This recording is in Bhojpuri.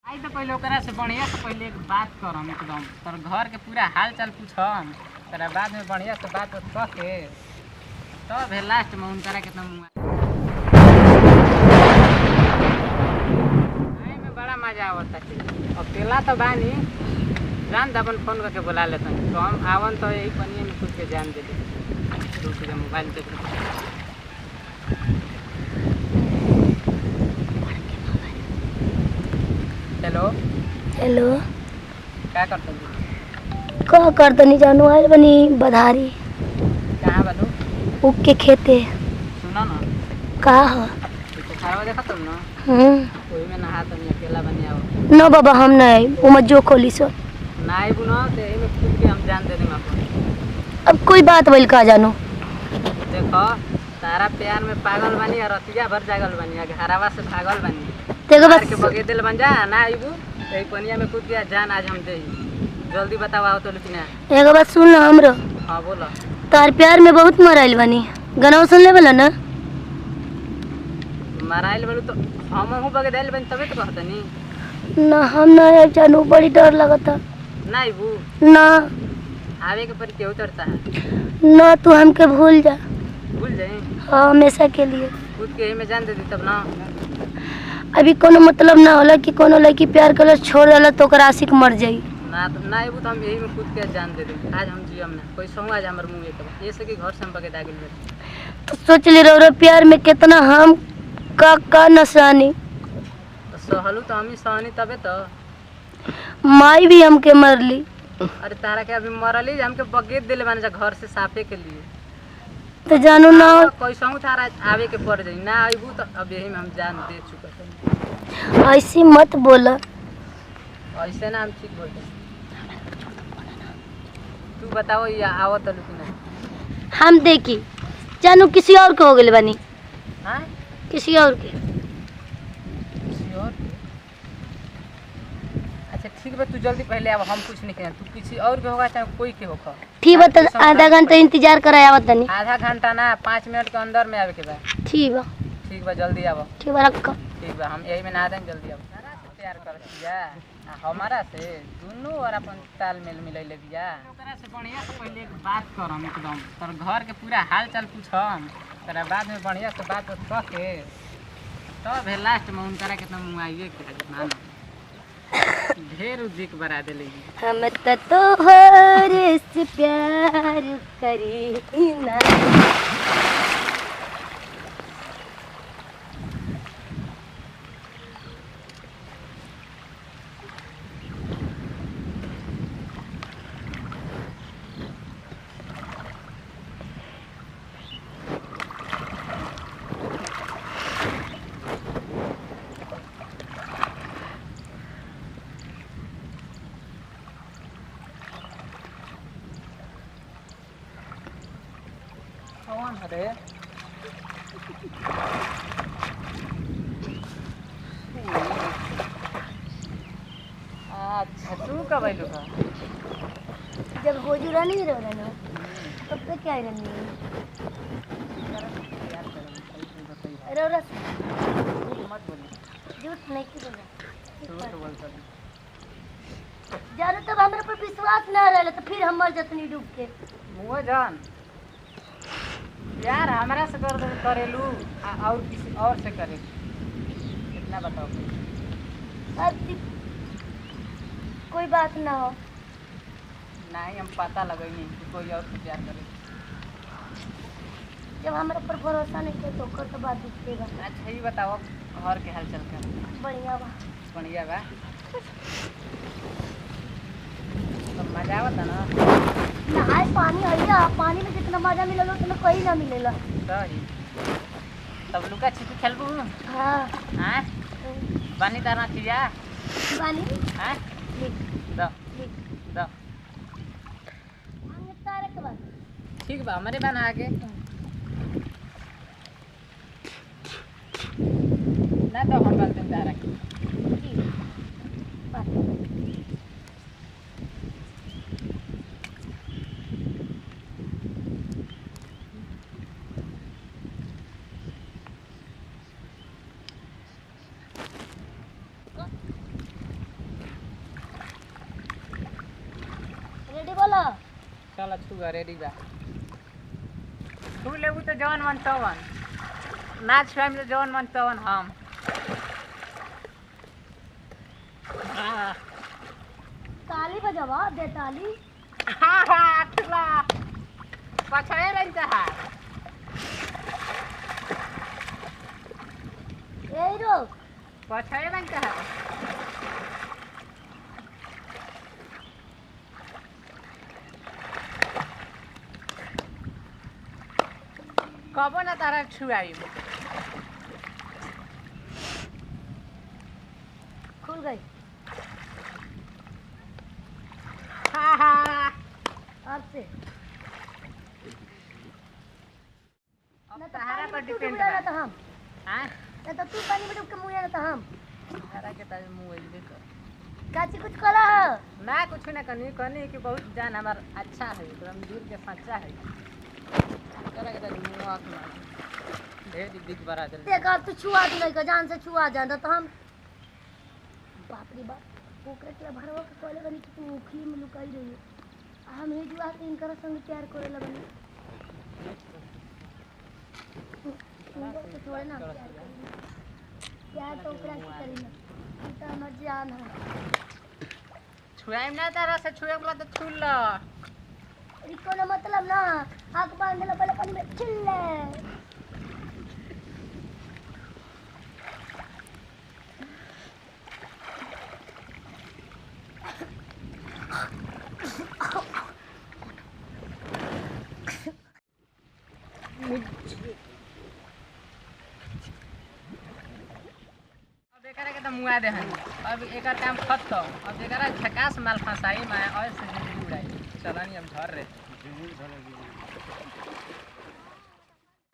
आई तो पहले ओकरा से बढ़िया से पहले एक बात करम एकदम तोर घर के पूरा हाल चाल पूछम तेरा बाद में बढ़िया से बात कह के तब है लास्ट में उनकरा कितना मुआ आई में बड़ा मजा आवता है। अकेला तो बानी जान अपन फोन करके बुला लेता तो हम आवन तो यही पनिया में खुद के जान दे दे मोबाइल देख हेलो हेलो क्या करते कह कर तनी जानू आयल बनी बधारी कहाँ बनू उग के खेते सुनो ना का ह खावा देखा तुम ना वही में नहा तुम अकेला बनी आओ न बाबा हम नहीं उमर जो खोली सो नहीं बुनो तो यही में खुद के हम जान दे देंगे आपको। अब कोई बात बोल का जानू देखो तारा प्यार में पागल बनी और रतिया भर जागल बनी घरावा से भागल बनी तेरे मार बस के बगे दिल बन जा ना आईबू यही पनिया में कूद गया जान आज हम दे जल्दी बताओ आओ तो लेकिन एगो बात सुन ना हमरो हाँ बोलो तार प्यार में बहुत मराइल बनी गाना सुन ले बोला ना मराइल बोलू तो हम हूँ बगे दिल बनी तबे तो कहता नहीं ना हम ना जानू बड़ी डर लगता ना आईबू ना आवे के पर क्यों चढ़ता है ना तू हमके भूल जा भूल जाए हाँ हमेशा के लिए खुद के यही में जान दे दी तब ना अभी कोनो मतलब ना होला कि कोनो लड़की प्यार कर छोड़ देला तो ओकर आशिक मर जाई ना तो ना आईबू तो हम यही में खुद के जान दे दी आज हम जियम ना कोई सहू आज हमारे मुँह एक ये से कि घर से हम बगे दागिल में तो सोच ले रो प्यार में कितना हम का नसानी तो सहलू तो हम ही सहनी तबे तो माई भी हमके मरली अरे तारा के अभी मरली हमके बगे दिल बन जा घर से साफे के लिए तो जानू ना कैसा हूँ तारा आवे के पड़ जाई ना आईबू तो अब यही में हम जान दे चुका है ऐसी मत बोला ऐसे ना हम ठीक बोलते तू बताओ ये आवत तो लेकिन हम देखी जानू किसी और के हो गए बनी हाँ किसी और के किसी और के? अच्छा ठीक है तू जल्दी पहले अब हम कुछ नहीं करें तू किसी और के होगा चाहे कोई के होगा ठीक बता आधा घंटा इंतजार कराया आवत नहीं आधा घंटा ना 5 मिनट के अंदर में आवे के बाद ठीक बा जल्दी आवो ठीक बा रख ठीक बा हम यही में ना दें जल्दी आवो तारा से प्यार करती जा हमारा से दोनों और अपन तालमेल मिलैले बिया ओकरा से बढ़िया से पहले एक बात करम एकदम तोर घर के पूरा हाल चाल पूछम तेरा बाद में बढ़िया से बात कह के तब है लास्ट में उनकरा कितना मुआइए के ना ढेर उदिक बरा देले हम तोहरे से प्यार करी ना कौन है अच्छा तू कब आइलू का जब होजुरा नहीं रह ना तब तो क्या रहनी रो मत बोली झूठ नहीं की बोला झूठ बोलता जाने तब हमरा पर विश्वास ना रहले तो फिर हम मर जतनी डूब के मुँह जान यार हमारा से करेलू और किसी और से करे कितना बताओ अब कोई बात ना हो नहीं हम पता लगे नहीं कि कोई और से प्यार करे जब हमारे पर भरोसा नहीं किया तो ओकर तो बात दिखेगा अच्छा ये बताओ घर के हाल चल कर बढ़िया बा बढ़िया बा तो मजा आवता ना नहाए पानी आइया पानी में जितना मजा मिलेला उतना कहीं ना मिलेला सही तब लुका छिपी खेलबू हाँ हाँ पानी तारना चिया पानी हाँ दो दो तारे के बाद ठीक बा हमारे बना आगे ना तो हम गलती में तारा की तू रेडी बा तू लेबू तो जवन मन तवन ना छुआम तो जवन मन तवन हम ताली बजावा दे ताली हाँ हाँ अठला पछाए रहता है ए रोक पछाए रहता है कबो ना तारा छुआई खुल गई हाँ हाँ अब से अब तहारा पर तू डिपेंड डूब बा तो हम हाँ ना तो तू पानी में डूब के मुँह तो हम तहारा के ताज मुँह एलबे कर काची कुछ कला है ना कुछ ना कनी कि बहुत जान हमार अच्छा है एकदम दिल के सच्चा है तोरा के ताज मुँह आँख मार ढेर दिख बरा जल्दी देख अब तू छुआ तू नहीं का जान से छुआ जान तो हम बाप रे बाप ओकरे के भरवा के कहले बनी कि तू उखली में लुकाई रही है हम ही जुआ के इनकर संग प्यार करे लगनी तो छोड़े ना प्यार तो ओकरा से करी ना ई तो हमर जान है छुआई ना तारा से छुए वाला तो छुल ल ई कोनो मतलब ना आंख बांध ले पहले पानी में चिल्ले अब एकरा के तो मुआ दे हन अब एकर काम खत्म अब एकरा झकास माल फसाई में और से जिंदगी उड़ाई चलानी हम घर रे